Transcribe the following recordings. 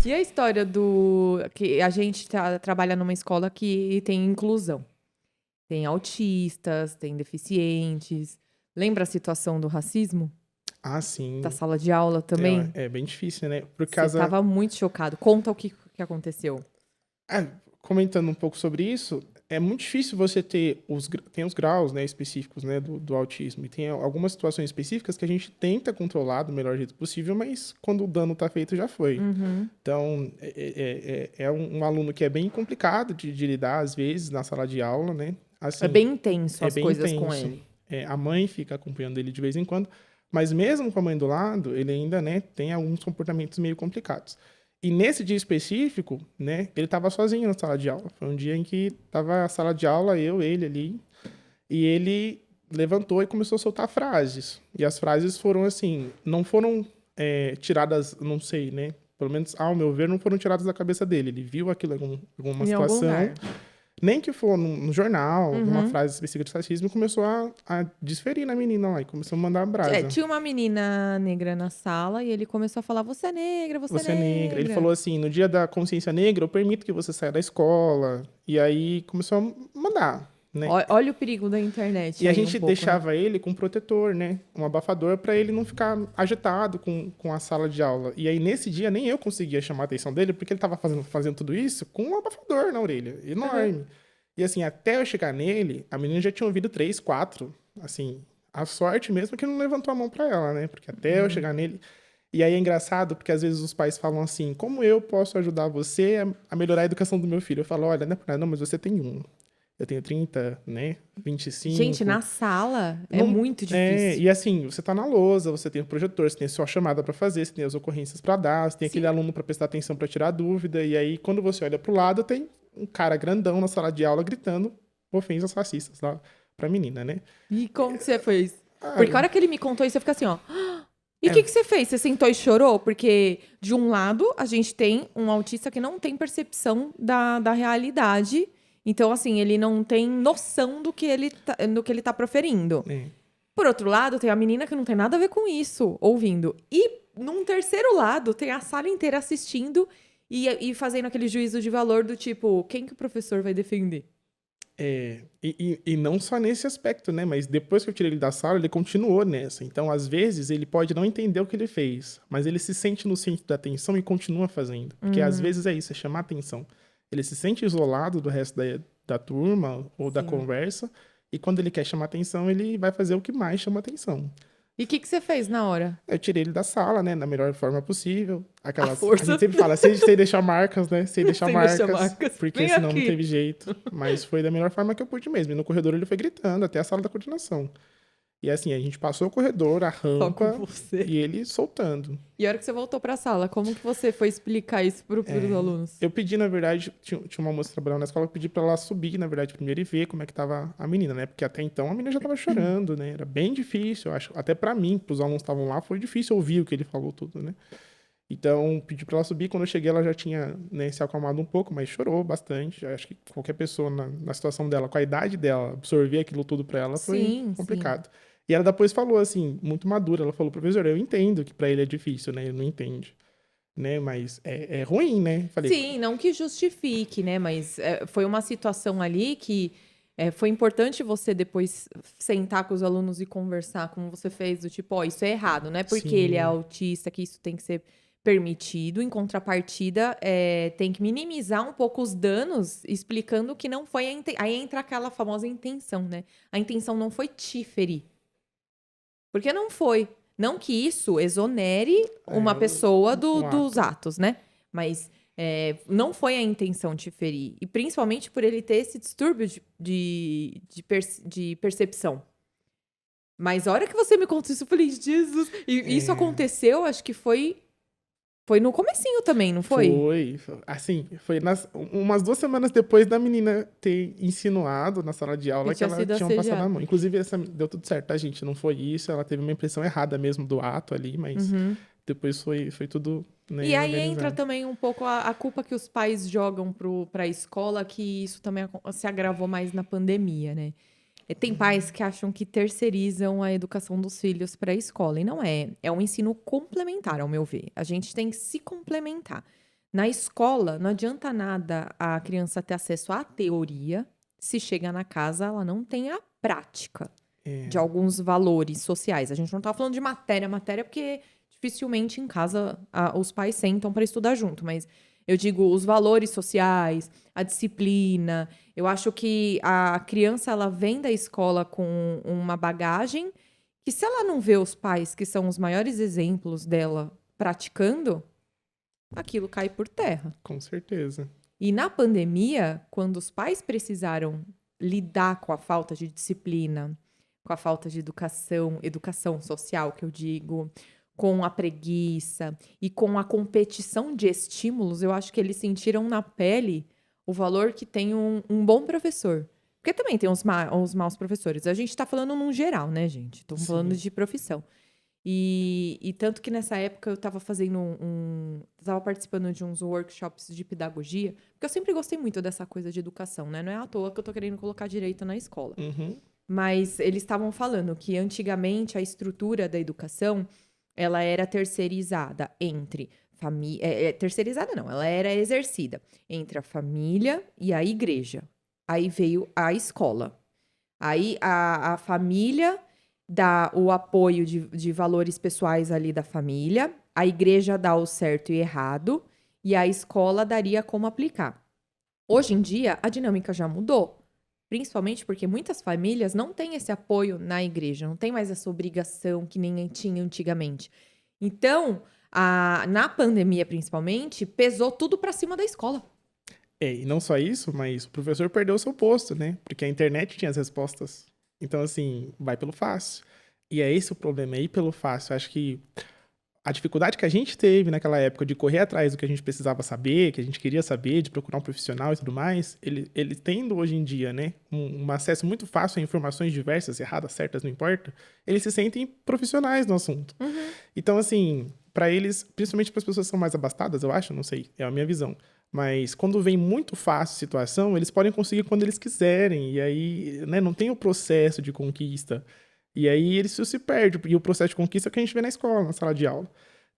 E a história do... que a gente trabalha numa escola que tem inclusão. Tem autistas, tem deficientes. Lembra a situação do racismo? Ah, Da sim. sala de aula também? É bem difícil, né? Por Você causa... estava muito chocado. Conta o que aconteceu. Comentando um pouco sobre isso, é muito difícil você ter tem os graus, né, específicos, né, do autismo. E tem algumas situações específicas que a gente tenta controlar do melhor jeito possível, mas quando o dano está feito, já foi. Uhum. Então, é um aluno que é bem complicado de lidar, às vezes, na sala de aula, né? É Assim, bem intenso é as bem coisas com intenso. ele. A mãe fica acompanhando ele de vez em quando, mas mesmo com a mãe do lado, ele ainda, né, tem alguns comportamentos meio complicados. E nesse dia específico, né, ele estava sozinho na sala de aula. Foi um dia em que estava a sala de aula, ele ali, e ele levantou e começou a soltar frases. E as frases foram assim, não foram tiradas, não sei, né? Pelo menos, ao meu ver, não foram tiradas da cabeça dele. Ele viu aquilo em alguma Em algum situação, lugar. nem que for no jornal, alguma Uhum. frase específica de racismo, e começou a desferir na menina lá, e começou a mandar brasa. Tinha uma menina negra na sala e ele começou a falar: você é negra, você é Você é negra. Ele negra. falou assim, no dia da consciência negra, eu permito que você saia da escola. E aí começou a mandar, né? Olha o perigo da E internet a aí um gente pouco, né? deixava ele com um protetor, né? Um abafador para ele não ficar agitado com a sala de aula. E aí, nesse dia, nem eu conseguia chamar a atenção dele, porque ele tava fazendo tudo isso com um abafador na orelha. Uhum. Enorme. E assim, até eu chegar nele, a menina já tinha ouvido 3, 4. Assim, a sorte mesmo é que não levantou a mão para ela, né? Porque até eu chegar nele... E aí é engraçado, porque às vezes os pais falam assim, como eu posso ajudar você a melhorar a educação do meu filho? Eu falo, olha, não é por nada, não, mas você tem um. Eu tenho 30, né? Gente, 25. na sala é Não, muito difícil. e assim, você tá na lousa, você tem o projetor, você tem a sua chamada para fazer, você tem as ocorrências para dar, você tem aquele Sim. aluno para prestar atenção para tirar dúvida, e aí quando você olha pro lado, tem um cara grandão na sala de aula gritando ofensas racistas lá pra menina, né? E como que você fez? Ah, Porque a hora que ele me contou isso, eu fico assim, ó. E o é, que você fez? Você sentou e chorou? Porque, de um lado, a gente tem um autista que não tem percepção da realidade. Então, assim, ele não tem noção do que ele tá proferindo. é, Por outro lado, tem a menina que não tem nada a ver com isso, ouvindo. E, num terceiro lado, tem a sala inteira assistindo e fazendo aquele juízo de valor do tipo, quem que o professor vai defender? e não só nesse aspecto, né? Mas depois que eu tirei ele da sala, ele continuou nessa. Então, às vezes, ele pode não entender o que ele fez, mas ele se sente no centro da atenção e continua fazendo. Porque às vezes é isso, é chamar atenção. Ele se sente isolado do resto da turma ou da Sim. conversa, e quando ele quer chamar atenção, ele vai fazer o que mais chama atenção. E o que você fez na hora? Eu tirei ele da sala, né, da melhor forma possível. A A força. gente sempre fala, sem deixar marcas, né? Sem deixar Sem deixar marcas, marcas. porque Vem senão não aqui. teve jeito. Mas foi da melhor forma que eu pude mesmo. E no corredor ele foi gritando até a sala da coordenação. E assim, a gente passou o corredor, a Só com rampa, você. e ele soltando. E a hora que você voltou pra sala, como que você foi explicar isso pros alunos? Eu pedi, na verdade, tinha uma moça trabalhando na escola, eu pedi pra ela subir, na verdade, primeiro e ver como é que tava a menina, né? Porque até então a menina já tava chorando, né? Era bem difícil, eu acho. Até pra mim, pros alunos que estavam lá, foi difícil ouvir o que ele falou tudo, né? Então, pedi pra ela subir. Quando eu cheguei, ela já tinha, né, se acalmado um pouco, mas chorou bastante. Eu acho que qualquer pessoa na situação dela, com a idade dela, absorver aquilo tudo pra ela foi Sim, sim. complicado. E ela depois falou, assim, muito madura. Ela falou, professor, eu entendo que pra ele é difícil, né? Ele não entende, né? Mas é ruim, né? Falei, Sim, não que justifique, né? Mas foi uma situação ali que foi importante você depois sentar com os alunos e conversar, como você fez, do tipo, ó, isso é errado, não é porque ele é sim, autista que isso tem que ser permitido. Em contrapartida, tem que minimizar um pouco os danos, explicando que não foi Aí entra aquela famosa intenção, né? A intenção não foi te ferir. Porque não foi. Não que isso exonere uma pessoa um dos ato. atos, né? Mas não foi a intenção te ferir. E principalmente por ele ter esse distúrbio de percepção. Mas a hora que você me contou isso, eu falei, Jesus. E isso aconteceu, acho que foi no comecinho também, não foi? Assim, foi umas 2 semanas depois da menina ter insinuado na sala de Que aula que tinha ela sido tinha passado a assediado. mão. Inclusive, deu tudo certo, tá, gente? Não foi isso, ela teve uma impressão errada mesmo do ato ali, mas Uhum. depois foi tudo, E né, aí entra organizado. também um pouco a culpa que os pais jogam para a escola, que isso também se agravou mais na pandemia, né? Tem pais que acham que terceirizam a educação dos filhos para a escola, e não é. É um ensino complementar, ao meu ver. A gente tem que se complementar. Na escola, não adianta nada a criança ter acesso à teoria, se chega na casa, ela não tem a prática de É, alguns valores sociais. A gente não tá falando de matéria, porque dificilmente em casa os pais sentam para estudar junto, mas eu digo os valores sociais, a disciplina. Eu acho que a criança ela vem da escola com uma bagagem que se ela não vê os pais, que são os maiores exemplos dela praticando, aquilo cai por terra. com certeza. E na pandemia, quando os pais precisaram lidar com a falta de disciplina, com a falta de educação social, que eu digo, com a preguiça e com a competição de estímulos, eu acho que eles sentiram na pele o valor que tem um bom professor. Porque também tem os maus professores. A gente está falando num geral, né, gente? Estamos falando Sim. de profissão. E tanto que nessa época eu estava fazendo estava participando de uns workshops de pedagogia, porque eu sempre gostei muito dessa coisa de educação, né? Não é à toa que eu tô querendo colocar direito na escola. Uhum. Mas eles estavam falando que antigamente a estrutura da educação, ela era terceirizada entre família, terceirizada não, ela era exercida entre a família e a igreja. Aí veio a escola. Aí a família dá o apoio de valores pessoais ali da família, a igreja dá o certo e errado, e a escola daria como aplicar. Hoje em dia, a dinâmica já mudou. Principalmente porque muitas famílias não têm esse apoio na igreja, não tem mais essa obrigação que nem tinha antigamente. Então, na pandemia principalmente, pesou tudo para cima da escola. E não só isso, mas o professor perdeu o seu posto, né? Porque a internet tinha as respostas. Então, assim, vai pelo fácil. E é esse o problema, é ir pelo fácil. Eu acho que a dificuldade que a gente teve naquela época de correr atrás do que a gente precisava saber, que a gente queria saber, de procurar um profissional e tudo mais, ele tendo hoje em dia, né, um acesso muito fácil a informações diversas, erradas, certas, não importa, eles se sentem profissionais no assunto. Uhum. Então, assim, para eles, principalmente para as pessoas que são mais abastadas, eu acho, não sei, é a minha visão. Mas quando vem muito fácil a situação, eles podem conseguir quando eles quiserem. E aí, né, não tem o processo de conquista. E aí isso se perde. E o processo de conquista é o que a gente vê na escola, na sala de aula.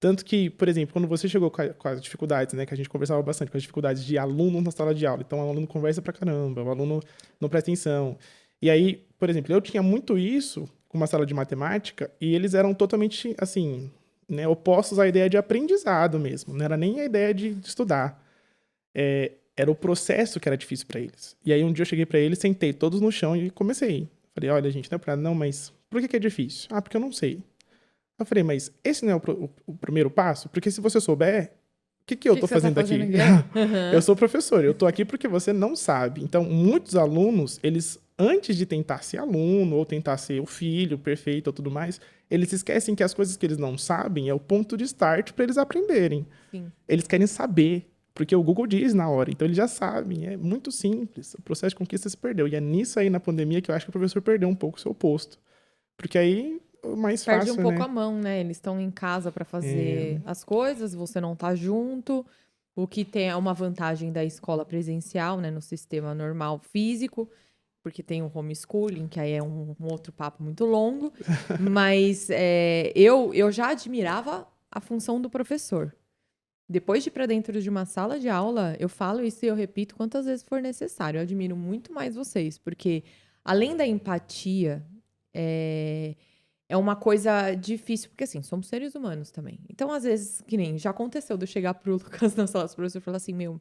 Tanto que, por exemplo, quando você chegou com as dificuldades, né, que a gente conversava bastante, com as dificuldades de aluno na sala de aula. Então, o aluno conversa pra caramba, o aluno não presta atenção. E aí, por exemplo, eu tinha muito isso com uma sala de matemática e eles eram totalmente, assim, né, opostos à ideia de aprendizado mesmo. Não era nem a ideia de estudar. Era o processo que era difícil pra eles. E aí, um dia eu cheguei pra eles, sentei todos no chão e comecei. Falei, olha, gente, não é pra nada, não, mas por que é difícil? Ah, porque eu não sei. Eu falei, mas esse não é o primeiro passo? Porque se você souber, o que eu tô Que você tá fazendo aqui? fazendo aqui? Eu sou professor, eu tô aqui porque você não sabe. Então, muitos alunos, eles, antes de tentar ser aluno, ou tentar ser o filho perfeito ou tudo mais, eles esquecem que as coisas que eles não sabem é o ponto de start para eles aprenderem. Sim. Eles querem saber, porque o Google diz na hora, então eles já sabem. É muito simples. O processo de conquista se perdeu. E é nisso aí, na pandemia, que eu acho que o professor perdeu um pouco o seu posto. Porque aí mais Perde fácil, um pouco né? a mão, né? Eles estão em casa para fazer as coisas, você não tá junto. O que tem é uma vantagem da escola presencial, né? No sistema normal físico, porque tem o homeschooling, que aí é um outro papo muito longo. Mas eu já admirava a função do professor. Depois de ir para dentro de uma sala de aula, eu falo isso e eu repito quantas vezes for necessário. Eu admiro muito mais vocês, porque além da empatia, é uma coisa difícil, porque assim, somos seres humanos também. Então, às vezes, que nem já aconteceu de eu chegar pro Lucas na sala dos professores e falar assim: meu,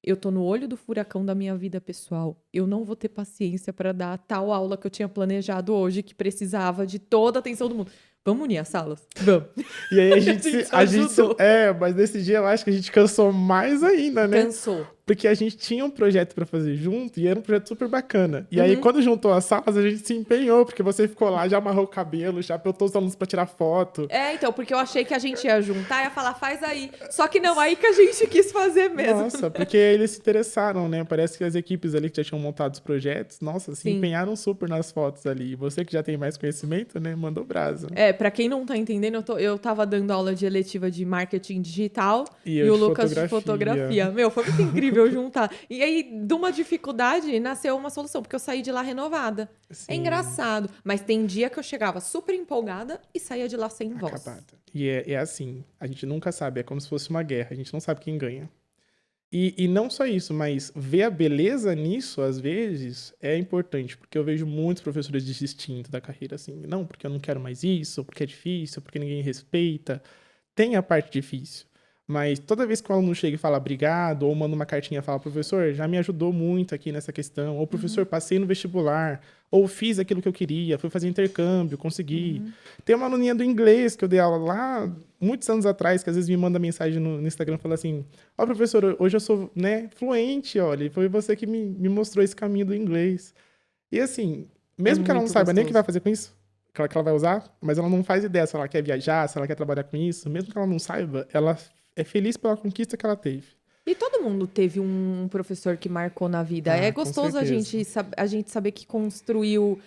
eu tô no olho do furacão da minha vida pessoal. Eu não vou ter paciência para dar tal aula que eu tinha planejado hoje, que precisava de toda a atenção do mundo. Vamos unir as salas? Vamos. E aí a gente, ajudou. mas nesse dia eu acho que a gente cansou mais ainda, né? Cansou. Porque a gente tinha um projeto pra fazer junto e era um projeto super bacana. E aí, quando juntou as salas, a gente se empenhou, porque você ficou lá, já amarrou o cabelo, já apertou os alunos pra tirar foto. Então, porque eu achei que a gente ia juntar e ia falar, faz aí. Só que não, aí que a gente quis fazer mesmo. Nossa, porque eles se interessaram, né? Parece que as equipes ali que já tinham montado os projetos, nossa, se Sim. empenharam super nas fotos ali. E você que já tem mais conhecimento, né? Mandou brasa. Pra quem não tá entendendo, eu tava dando aula de eletiva de marketing digital E e eu o de Lucas de fotografia. fotografia. Meu, foi muito incrível juntar. E aí, de uma dificuldade, nasceu uma solução, porque eu saí de lá renovada. Sim. É engraçado, mas tem dia que eu chegava super empolgada e saía de lá sem voz. Acabada. E é assim, a gente nunca sabe, é como se fosse uma guerra, a gente não sabe quem ganha. E não só isso, mas ver a beleza nisso, às vezes, é importante, porque eu vejo muitos professores desistindo da carreira, assim, não, porque eu não quero mais isso, porque é difícil, porque ninguém respeita. Tem a parte difícil, mas toda vez que o aluno chega e fala obrigado, ou manda uma cartinha e fala, professor, já me ajudou muito aqui nessa questão, ou professor, passei no vestibular, ou fiz aquilo que eu queria, fui fazer intercâmbio, consegui. Tem uma aluninha do inglês que eu dei aula lá muitos anos atrás, que às vezes me manda mensagem no Instagram, fala assim, ó, professor, hoje eu sou, né, fluente, olha, foi você que me mostrou esse caminho do inglês. E assim, É mesmo que ela não muito saiba nem o que vai gostoso. fazer com isso, que ela vai usar, mas ela não faz ideia se ela quer viajar, se ela quer trabalhar com isso, mesmo que ela não saiba, ela é feliz pela conquista que ela teve. E todo mundo teve um professor que marcou na vida. É Ah, com gostoso certeza. a gente saber que construiu.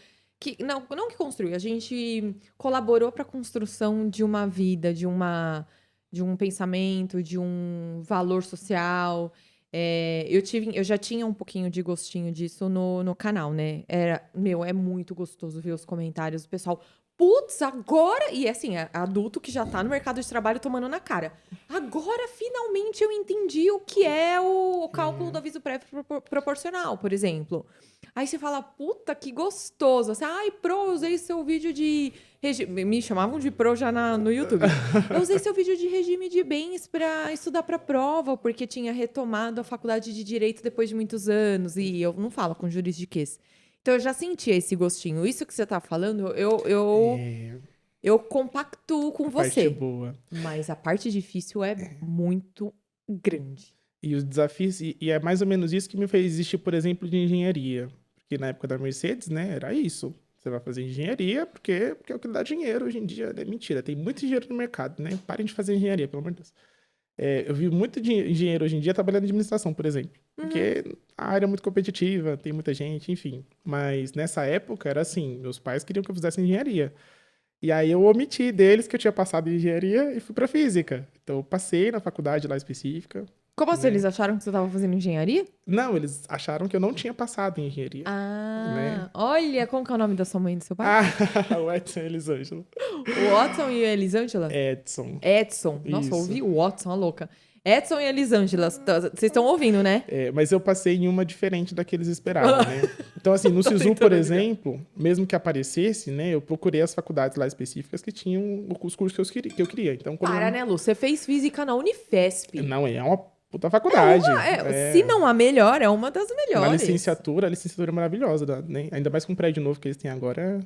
Não que construiu, a gente colaborou para a construção de uma vida, de um pensamento, de um valor social. Eu já tinha um pouquinho de gostinho disso no canal, né? É muito gostoso ver os comentários do pessoal. Putz, agora. E assim, é adulto que já tá no mercado de trabalho tomando na cara. Agora, finalmente, eu entendi o que é o cálculo do aviso prévio proporcional, por exemplo. Aí você fala, puta, que gostoso. Assim, ai, pro, eu usei seu vídeo de regime. Me chamavam de pro já no YouTube. Eu usei seu vídeo de regime de bens para estudar para prova, porque tinha retomado a faculdade de Direito depois de muitos anos. E eu não falo com juridiquês. Então eu já sentia esse gostinho. Isso que você tá falando, eu compactuo com A parte você. boa. Mas a parte difícil é muito grande. E os desafios, e é mais ou menos isso que me fez existir, por exemplo, de engenharia. Porque na época da Mercedes, né, era isso. Você vai fazer engenharia porque é o que dá dinheiro hoje em dia. É mentira, tem muito dinheiro no mercado, né? Parem de fazer engenharia, pelo amor de Deus. Eu vi muito engenheiro hoje em dia trabalhando em administração, por exemplo. Porque a área é muito competitiva, tem muita gente, enfim. Mas nessa época era assim, meus pais queriam que eu fizesse engenharia. E aí eu omiti deles que eu tinha passado em engenharia e fui para física. Então eu passei na faculdade lá específica, Como assim? né? Eles acharam que você estava fazendo engenharia? Não, eles acharam que eu não tinha passado em engenharia, né? Ah, olha, como que é o nome da sua mãe e do seu pai? Ah, o Edson e Elisângela. O Watson e a Elisângela? Edson, Edson. Nossa, eu isso. ouvi o Watson, a louca. Edson e Elisângela. Vocês estão ouvindo, né? Mas eu passei em uma diferente da que eles esperavam, né? Então, assim, no Tô SISU, tentando por adivinhar. exemplo, mesmo que aparecesse, né? Eu procurei as faculdades lá específicas que tinham os cursos que eu queria. Então, quando Para, né, Lu? Você fez física na Unifesp. Não, é uma puta faculdade. Se não a melhor, é uma das Uma melhores. licenciatura, a licenciatura é maravilhosa, né? Ainda mais com o prédio novo que eles têm agora,